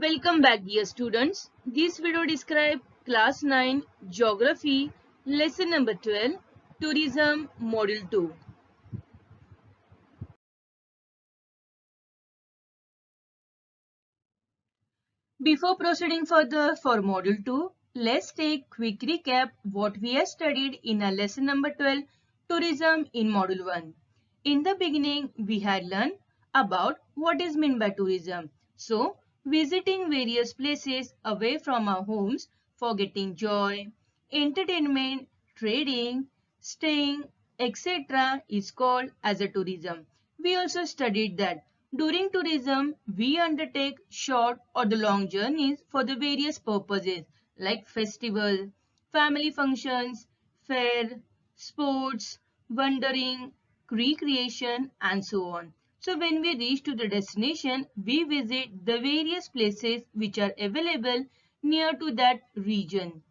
Welcome back dear students. This video describes class 9 geography lesson number 12 tourism module 2. Before proceeding further for module 2, let's take quick recap what we have studied in our lesson number 12 tourism in module 1. In the beginning we had learned about what is meant by tourism. So visiting various places away from our homes for getting joy, entertainment, trading, staying, etc. is called as a tourism. We also studied that during tourism, we undertake short or the long journeys for the various purposes like festival, family functions, fair, sports, wandering, recreation and so on. So when we reach to the destination, we visit the various places which are available near to that region.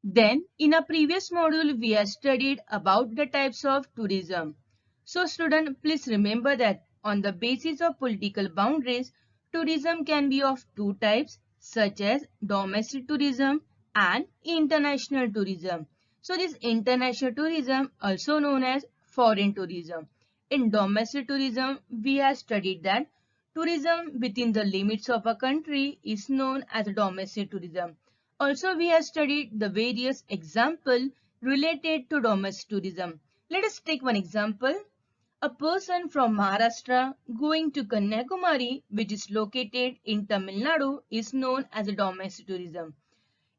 Then, in a previous module, we have studied about the types of tourism. So, student, please remember that on the basis of political boundaries, tourism can be of two types, such as domestic tourism and international tourism. So, this international tourism, also known as foreign tourism. In domestic tourism, we have studied that tourism within the limits of a country is known as domestic tourism. Also, we have studied the various examples related to domestic tourism. Let us take one example. A person from Maharashtra going to Kanyakumari, which is located in Tamil Nadu, is known as a domestic tourism.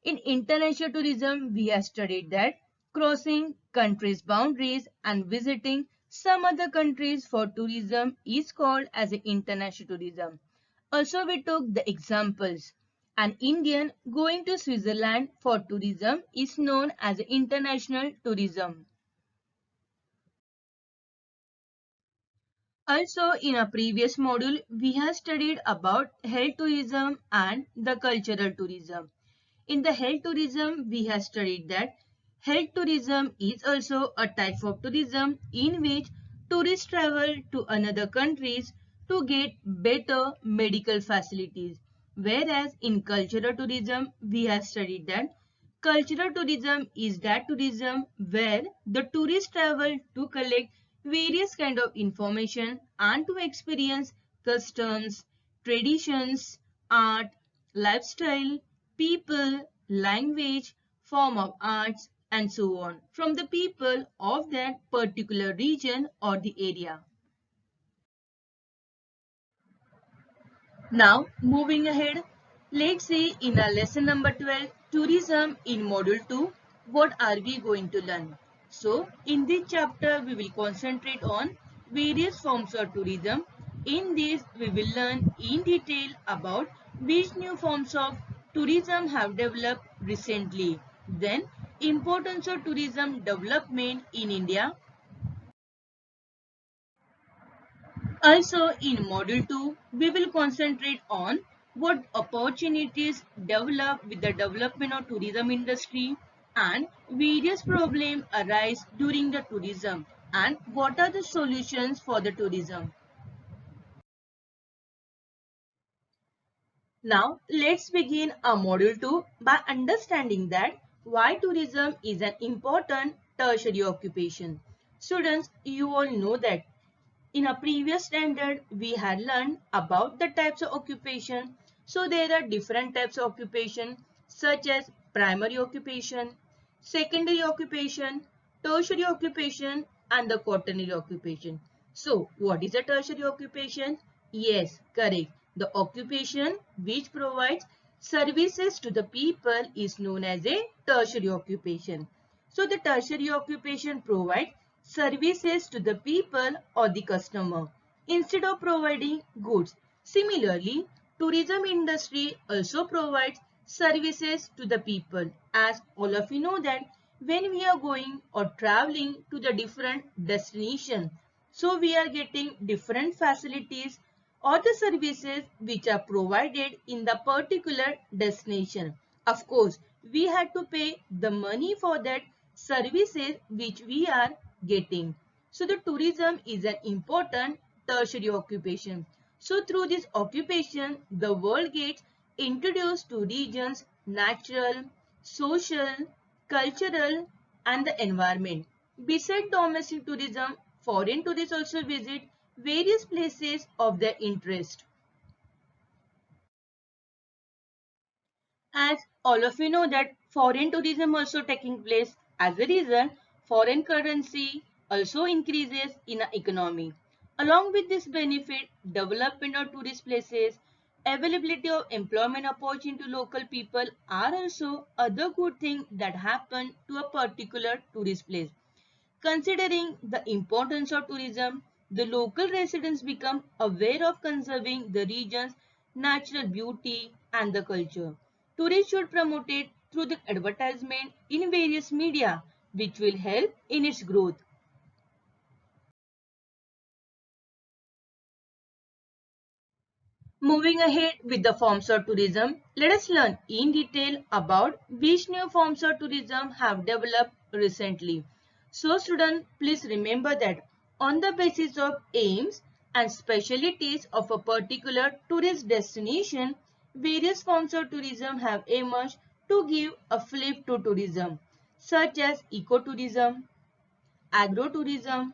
In international tourism, we have studied that crossing countries' boundaries and visiting some other countries for tourism is called as international tourism. Also, we took the examples. An Indian going to Switzerland for tourism is known as international tourism. Also, in a previous module, we have studied about health tourism and the cultural tourism. In the health tourism, we have studied that health tourism is also a type of tourism in which tourists travel to another countries to get better medical facilities. Whereas in cultural tourism, we have studied that cultural tourism is that tourism where the tourists travel to collect various kind of information and to experience customs, traditions, art, lifestyle, people, language, form of arts and so on from the people of that particular region or the area. Now moving ahead, let's see in our lesson number 12 tourism in module 2 what are we going to learn. So in this chapter we will concentrate on various forms of tourism. In this we will learn in detail about which new forms of tourism have developed recently. Then importance of tourism development in India. Also in module 2, we will concentrate on what opportunities develop with the development of tourism industry and various problems arise during the tourism and what are the solutions for the tourism. Now let's begin our module 2 by understanding that why tourism is an important tertiary occupation. Students, you all know that in a previous standard, we had learned about the types of occupation. So there are different types of occupation such as primary occupation, secondary occupation, tertiary occupation and the quaternary occupation. So what is a tertiary occupation? Yes, correct. The occupation which provides services to the people is known as a tertiary occupation. So the tertiary occupation provides services to the people or the customer instead of providing goods. Similarly, tourism industry also provides services to the people. As all of you know that when we are going or traveling to the different destination, so we are getting different facilities or the services which are provided in the particular destination. Of course, we had to pay the money for that services which we are getting. So the tourism is an important tertiary occupation. So through this occupation, the world gets introduced to regions, natural, social, cultural, and the environment. Besides domestic tourism, foreign tourists also visit various places of their interest. As all of you know that foreign tourism also taking place. As a result, foreign currency also increases in the economy. Along with this benefit, development of tourist places, availability of employment opportunity to local people are also other good things that happen to a particular tourist place. Considering the importance of tourism, the local residents become aware of conserving the region's natural beauty and the culture. Tourists should promote it through the advertisement in various media, which will help in its growth. Moving ahead with the forms of tourism, let us learn in detail about which new forms of tourism have developed recently. So students, please remember that on the basis of aims and specialities of a particular tourist destination, various forms of tourism have emerged to give a flip to tourism, such as ecotourism, agrotourism,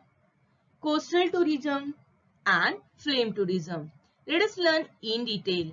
coastal tourism, and flame tourism. Let us learn in detail.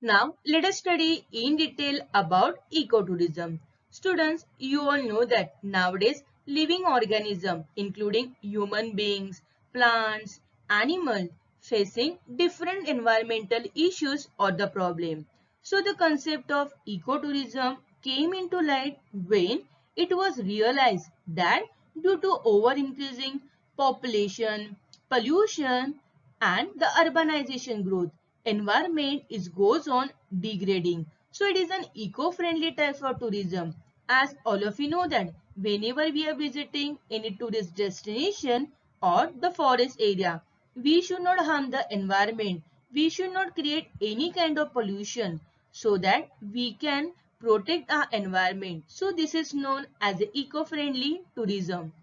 Now, let us study in detail about ecotourism. Students, you all know that nowadays living organisms including human beings, plants, animals facing different environmental issues or the problem. So the concept of ecotourism came into light when it was realized that due to over increasing population, pollution and the urbanization growth, environment is goes on degrading. So it is an eco-friendly type of tourism. As all of you know that whenever we are visiting any tourist destination or the forest area, we should not harm the environment. We should not create any kind of pollution so that we can protect our environment. So this is known as eco-friendly tourism.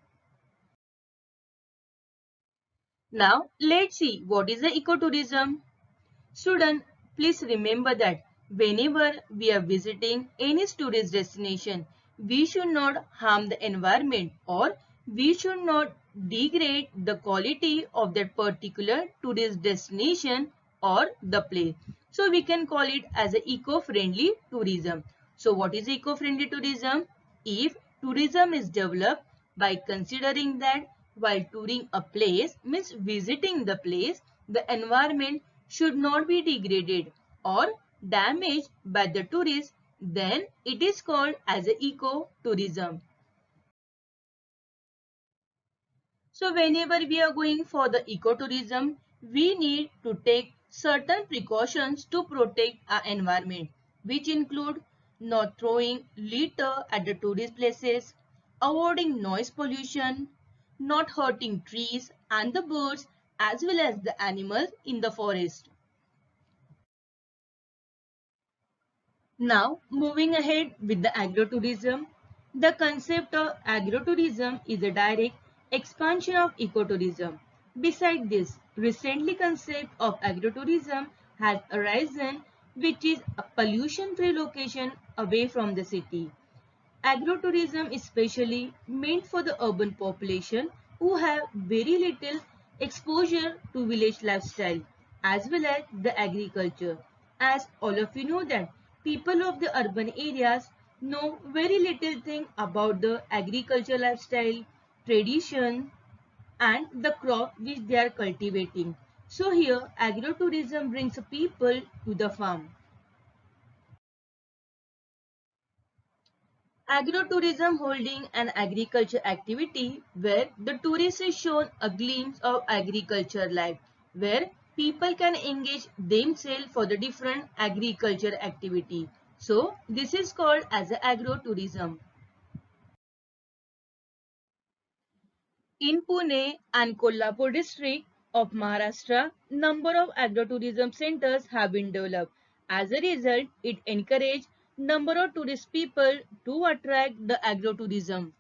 Now let's see what is the ecotourism. Student, please remember that whenever we are visiting any tourist destination, we should not harm the environment or we should not degrade the quality of that particular tourist destination or the place. So we can call it as a eco-friendly tourism. So what is eco-friendly tourism? If tourism is developed by considering that while touring a place means visiting the place, the environment should not be degraded or damaged by the tourists, then it is called as eco-tourism. So whenever we are going for the ecotourism, we need to take certain precautions to protect our environment, which include not throwing litter at the tourist places, avoiding noise pollution, not hurting trees and the birds as well as the animals in the forest. Now, moving ahead with the agrotourism, the concept of agrotourism is a direct expansion of ecotourism. Besides this, recently concept of agrotourism has arisen, which is a pollution-free location away from the city. Agrotourism is specially meant for the urban population who have very little exposure to village lifestyle as well as the agriculture. As all of you know that people of the urban areas know very little thing about the agriculture lifestyle, tradition and the crop which they are cultivating. So here agrotourism brings people to the farm. Agrotourism holding an agriculture activity where the tourist is shown a glimpse of agriculture life, where people can engage themselves for the different agriculture activity. So this is called as agrotourism. In Pune and Kolhapur district of Maharashtra, number of agrotourism centers have been developed. As a result, it encouraged number of tourist people to attract the agrotourism.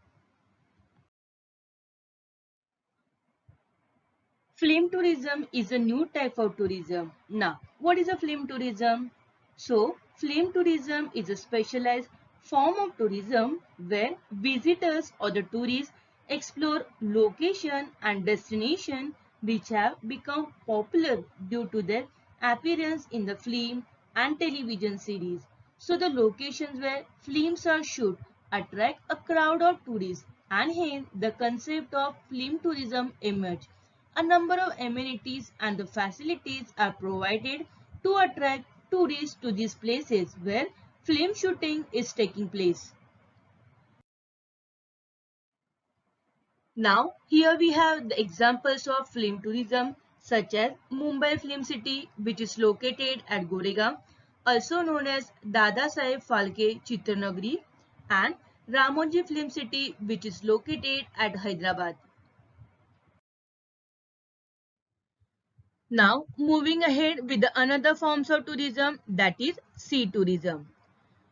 Film tourism is a new type of tourism. Now, what is a film tourism? So, film tourism is a specialized form of tourism where visitors or the tourists explore location and destination which have become popular due to their appearance in the film and television series. So, the locations where films are shot attract a crowd of tourists, and hence the concept of film tourism emerged. A number of amenities and the facilities are provided to attract tourists to these places where film shooting is taking place. Now, here we have the examples of film tourism such as Mumbai Film City, which is located at Goregaon, also known as Dada Saheb Phalke Chitranagar, and Ramoji Film City, which is located at Hyderabad. Now, moving ahead with the another forms of tourism, that is sea tourism.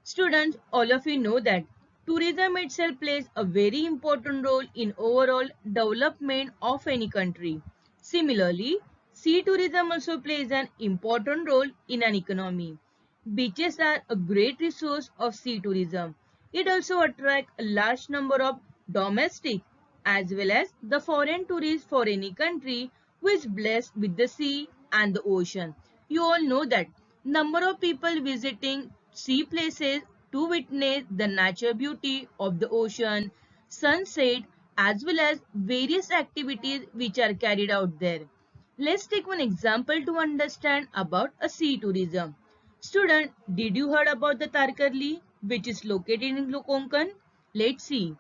Students, all of you know that tourism itself plays a very important role in overall development of any country. Similarly, sea tourism also plays an important role in an economy. Beaches are a great resource of sea tourism. It also attracts a large number of domestic as well as the foreign tourists for any country who is blessed with the sea and the ocean. You all know that number of people visiting sea places to witness the natural beauty of the ocean, sunset, as well as various activities which are carried out there. Let's take one example to understand about a sea tourism. Student, did you heard about the Tarkarli, which is located in Konkan? Let's see.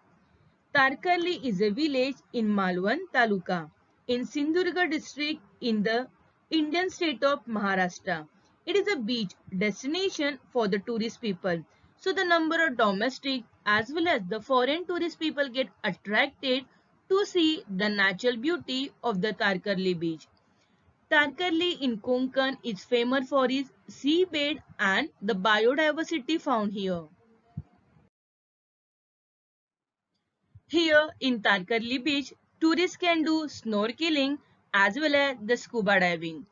Tarkarli is a village in Malwan Taluka in Sindhudurga district in the Indian state of Maharashtra. It is a beach destination for the tourist people. So the number of domestic as well as the foreign tourist people get attracted to see the natural beauty of the Tarkarli beach. Tarkarli in Konkan is famous for its seabed and the biodiversity found here. Here in Tarkarli Beach, tourists can do snorkeling as well as the scuba diving.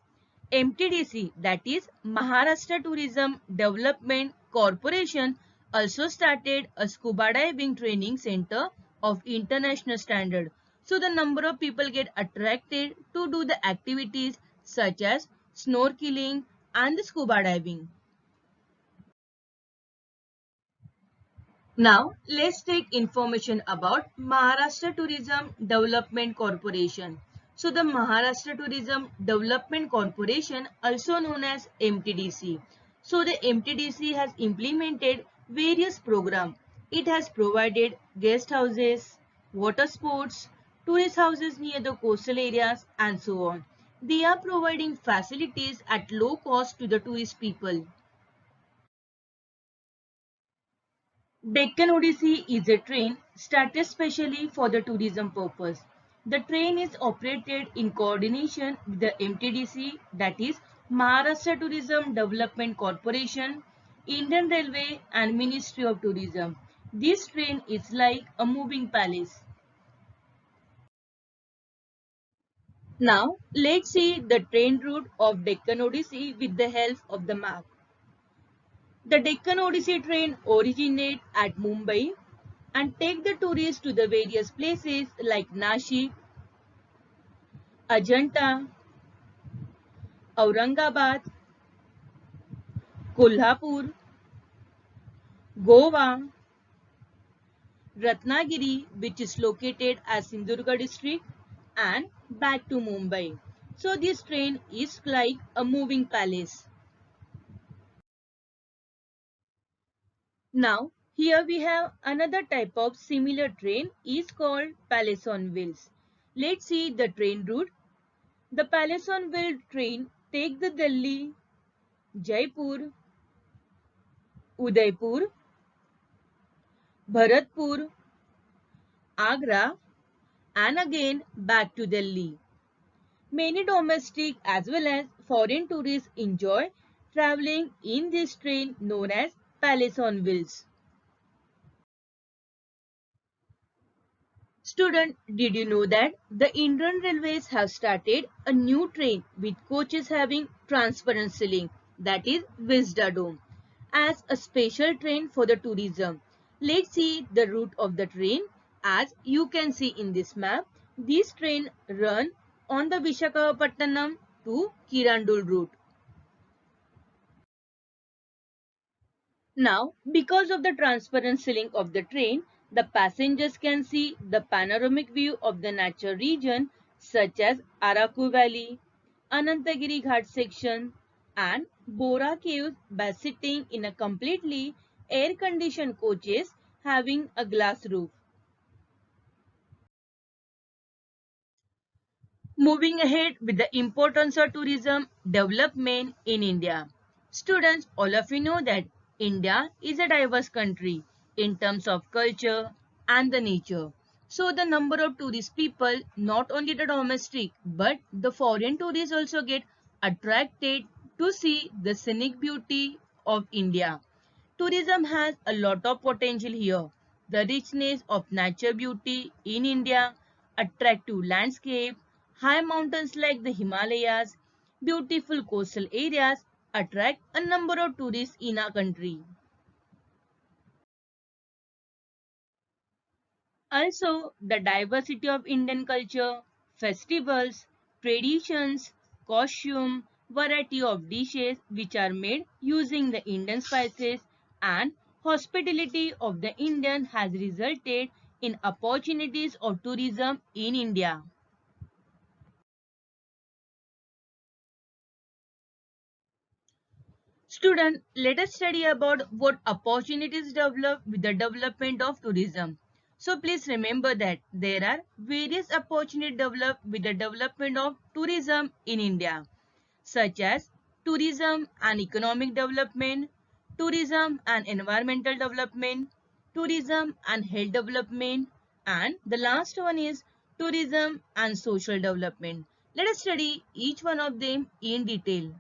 MTDC, that is Maharashtra Tourism Development Corporation, also started a scuba diving training center of international standard. So the number of people get attracted to do the activities such as snorkeling and the scuba diving. Now, let's take information about Maharashtra Tourism Development Corporation. So, the Maharashtra Tourism Development Corporation, also known as MTDC. So, the MTDC has implemented various programs. It has provided guest houses, water sports, tourist houses near the coastal areas, and so on. They are providing facilities at low cost to the tourist people. Deccan Odyssey is a train started specially for the tourism purpose. The train is operated in coordination with the MTDC, that is Maharashtra Tourism Development Corporation, Indian Railway and Ministry of Tourism. This train is like a moving palace. Now, let's see the train route of Deccan Odyssey with the help of the map. The Deccan Odyssey train originates at Mumbai and take the tourists to the various places like Nashik, Ajanta, Aurangabad, Kolhapur, Goa, Ratnagiri, which is located at Sindhudurga district, and back to Mumbai. So this train is like a moving palace. Now, here we have another type of similar train is called Palace on Wheels. Let's see the train route. The Palace on Wheels train take the Delhi, Jaipur, Udaipur, Bharatpur, Agra and again back to Delhi. Many domestic as well as foreign tourists enjoy traveling in this train known as Palace on Wheels. Student, did you know that the Indian Railways have started a new train with coaches having transparent ceiling, that is Vista Dome, as a special train for the tourism. Let's see the route of the train. As you can see in this map, this train run on the Visakhapatnam to Kirandul route. Now, because of the transparent ceiling of the train, the passengers can see the panoramic view of the natural region such as Araku Valley, Anantagiri Ghat section and Bora Caves by sitting in a completely air-conditioned coaches having a glass roof. Moving ahead with the importance of tourism development in India. Students, all of you know that India is a diverse country in terms of culture and the nature. So the number of tourist people, not only the domestic but the foreign tourists also get attracted to see the scenic beauty of India. Tourism has a lot of potential here. The richness of natural beauty in India, attractive landscape, high mountains like the Himalayas, beautiful coastal areas attract a number of tourists in our country. Also, the diversity of Indian culture, festivals, traditions, costume, variety of dishes which are made using the Indian spices and hospitality of the Indian has resulted in opportunities of tourism in India. Student, let us study about what opportunities develop with the development of tourism. So please remember that there are various opportunities developed with the development of tourism in India, such as tourism and economic development, tourism and environmental development, tourism and health development, and the last one is tourism and social development. Let us study each one of them in detail.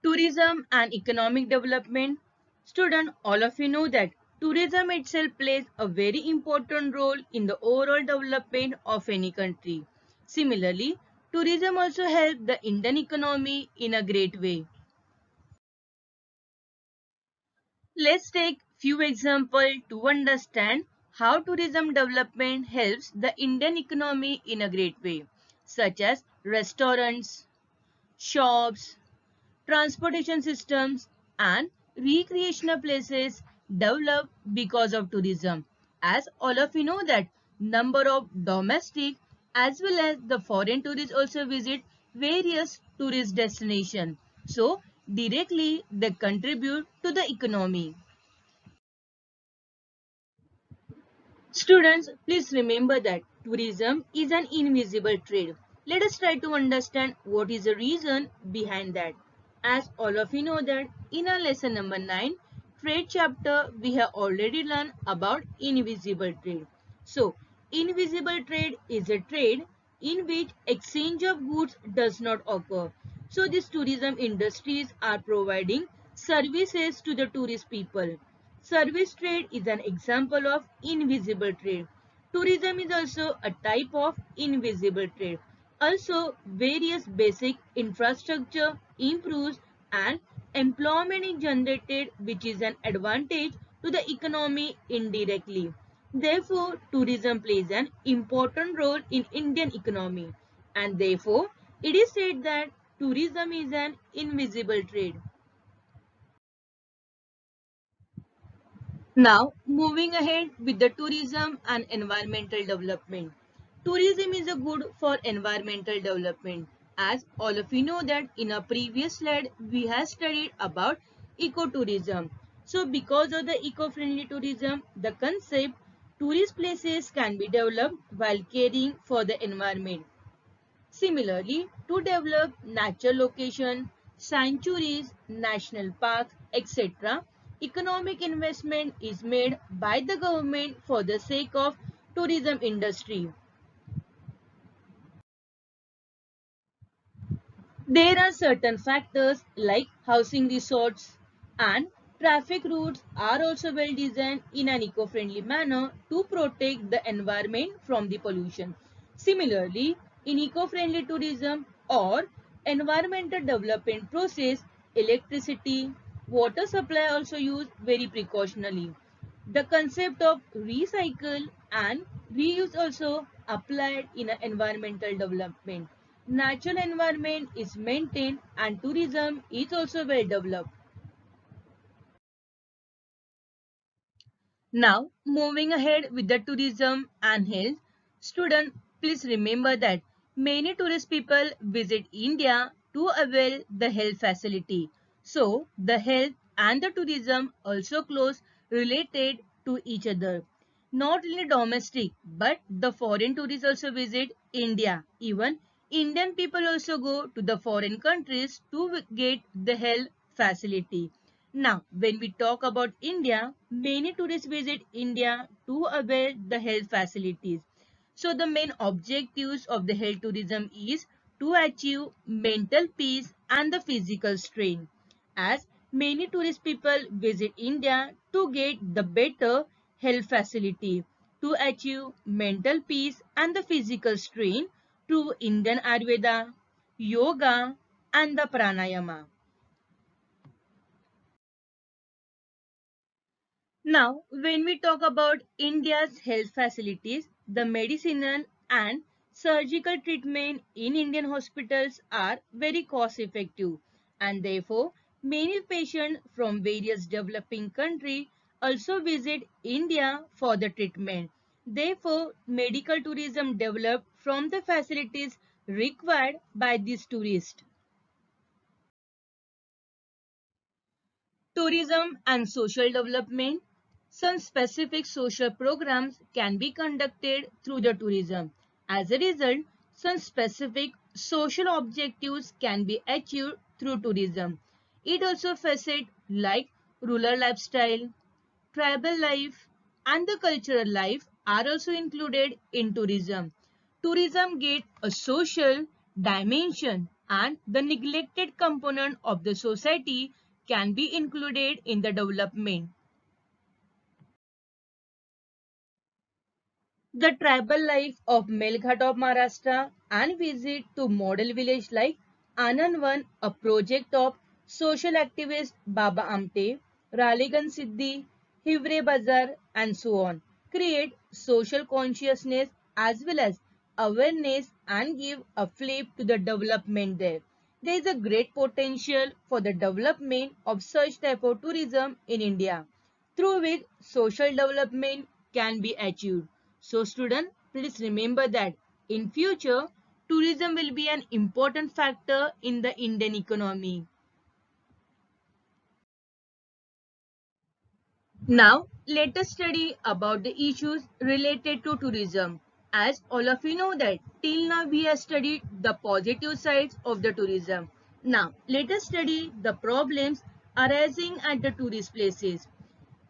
Tourism and economic development. Student, all of you know that tourism itself plays a very important role in the overall development of any country. Similarly, tourism also helps the Indian economy in a great way. Let's take few examples to understand how tourism development helps the Indian economy in a great way, such as restaurants, shops, transportation systems and recreational places develop because of tourism. As all of you know that number of domestic as well as the foreign tourists also visit various tourist destinations. So directly they contribute to the economy. Students, please remember that tourism is an invisible trade. Let us try to understand what is the reason behind that. As all of you know that in our lesson number 9, trade chapter, we have already learned about invisible trade. So, invisible trade is a trade in which exchange of goods does not occur. So, these tourism industries are providing services to the tourist people. Service trade is an example of invisible trade. Tourism is also a type of invisible trade. Also, various basic infrastructure improves and employment is generated, which is an advantage to the economy indirectly. Therefore, tourism plays an important role in Indian economy and therefore it is said that tourism is an invisible trade. Now, moving ahead with the tourism and environmental development. Tourism is a good for environmental development. As all of you know that in a previous slide, we have studied about ecotourism. So, because of the eco-friendly tourism, the concept tourist places can be developed while caring for the environment. Similarly, to develop natural location, sanctuaries, national parks, etc., economic investment is made by the government for the sake of tourism industry. There are certain factors like housing resorts and Traffic routes are also well designed in an eco-friendly manner to protect the environment from the pollution. Similarly, in eco-friendly tourism or environmental development process, electricity, water supply also used very precautionally. The concept of recycle and reuse also applied in environmental development. Natural environment is maintained and tourism is also well developed. Now, moving ahead with the tourism and health, student, please remember that many tourist people visit India to avail the health facility. So, the health and the tourism also close related to each other. Not only domestic, but the foreign tourists also visit India. Even Indian people also go to the foreign countries to get the health facility. Now, when we talk about India, many tourists visit India to avail the health facilities. So, the main objectives of the health tourism is to achieve mental peace and the physical strain. As many tourist people visit India to get the better health facility, to achieve mental peace and the physical strain through Indian Ayurveda, yoga, and the pranayama. Now, when we talk about India's health facilities, the medicinal and surgical treatment in Indian hospitals are very cost effective, and therefore many patients from various developing countries also visit India for the treatment. Therefore, medical tourism developed from the facilities required by these tourists. Tourism and social development. Some specific social programs can be conducted through the tourism. As a result, some specific social objectives can be achieved through tourism. It also facets like rural lifestyle, tribal life, and the cultural life are also included in tourism. Tourism gets a social dimension and the neglected component of the society can be included in the development. The tribal life of Melghat of Maharashtra and visit to model village like Anandvan, a project of social activist Baba Amte, Ralegan Siddhi, Hivre Bazar and so on, create social consciousness as well as awareness and give a flip to the development there. There is a great potential for the development of such type of tourism in India, through which social development can be achieved. So student, please remember that in future, tourism will be an important factor in the Indian economy. Now, let us study about the issues related to tourism. As all of you know that till now we have studied the positive sides of the tourism. Now, let us study the problems arising at the tourist places,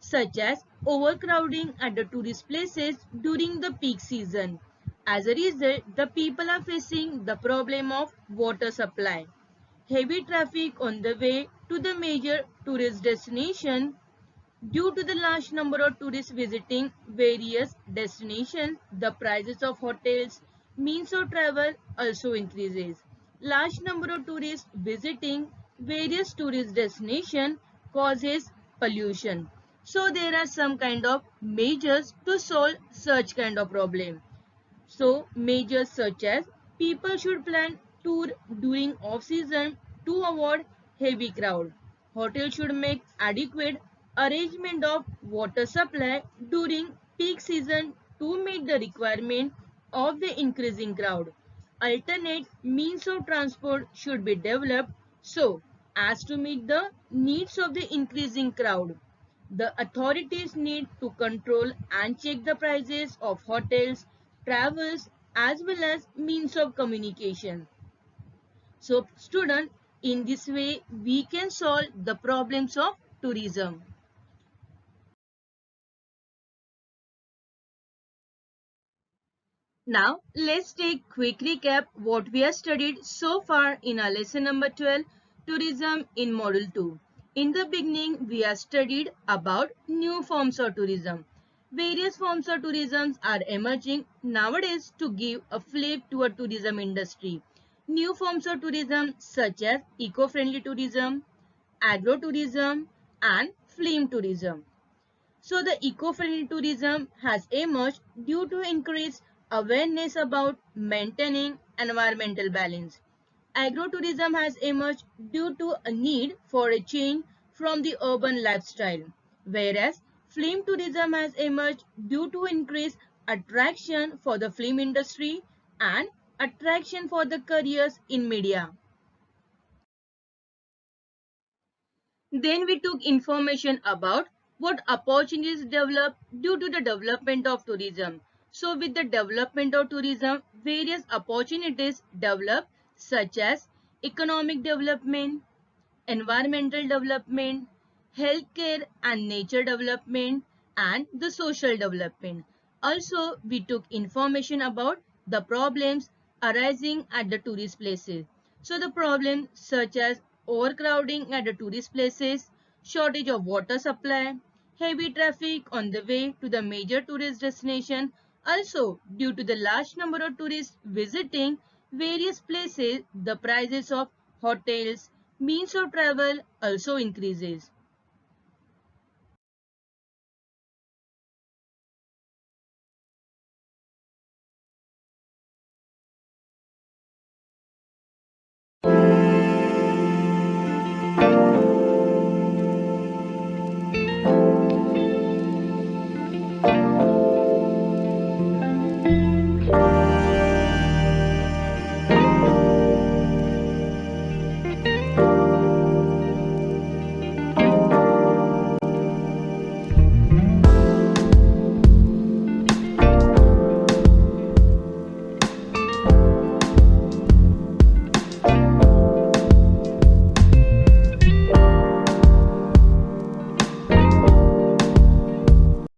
such as overcrowding at the tourist places during the peak season. As a result, the people are facing the problem of water supply. Heavy traffic on the way to the major tourist destination. Due to the large number of tourists visiting various destinations, the prices of hotels, means of travel also increases. Large number of tourists visiting various tourist destinations causes pollution. So there are some kind of measures to solve such kind of problem. So measures such as people should plan tour during off season to avoid heavy crowd. Hotel should make adequate arrangement of water supply during peak season to meet the requirement of the increasing crowd. Alternate means of transport should be developed so as to meet the needs of the increasing crowd. The authorities need to control and check the prices of hotels, travels as well as means of communication. So student, in this way we can solve the problems of tourism. Now let's take quick recap what we have studied so far in our lesson number 12, tourism in module 2. In the beginning, we have studied about new forms of tourism. Various forms of tourism are emerging nowadays to give a flip to a tourism industry. New forms of tourism such as eco-friendly tourism, agro-tourism and film tourism. So the eco-friendly tourism has emerged due to increased awareness about maintaining environmental balance. Agrotourism has emerged due to a need for a change from the urban lifestyle, whereas film tourism has emerged due to increased attraction for the film industry and attraction for the careers in media. Then we took information about what opportunities develop due to the development of tourism. So with the development of tourism, various opportunities develop such as economic development, environmental development, healthcare and nature development, and the social development. Also, we took information about the problems arising at the tourist places. So the problems such as overcrowding at the tourist places, shortage of water supply, heavy traffic on the way to the major tourist destination. Also, due to the large number of tourists visiting various places, the prices of hotels, means of travel also increases.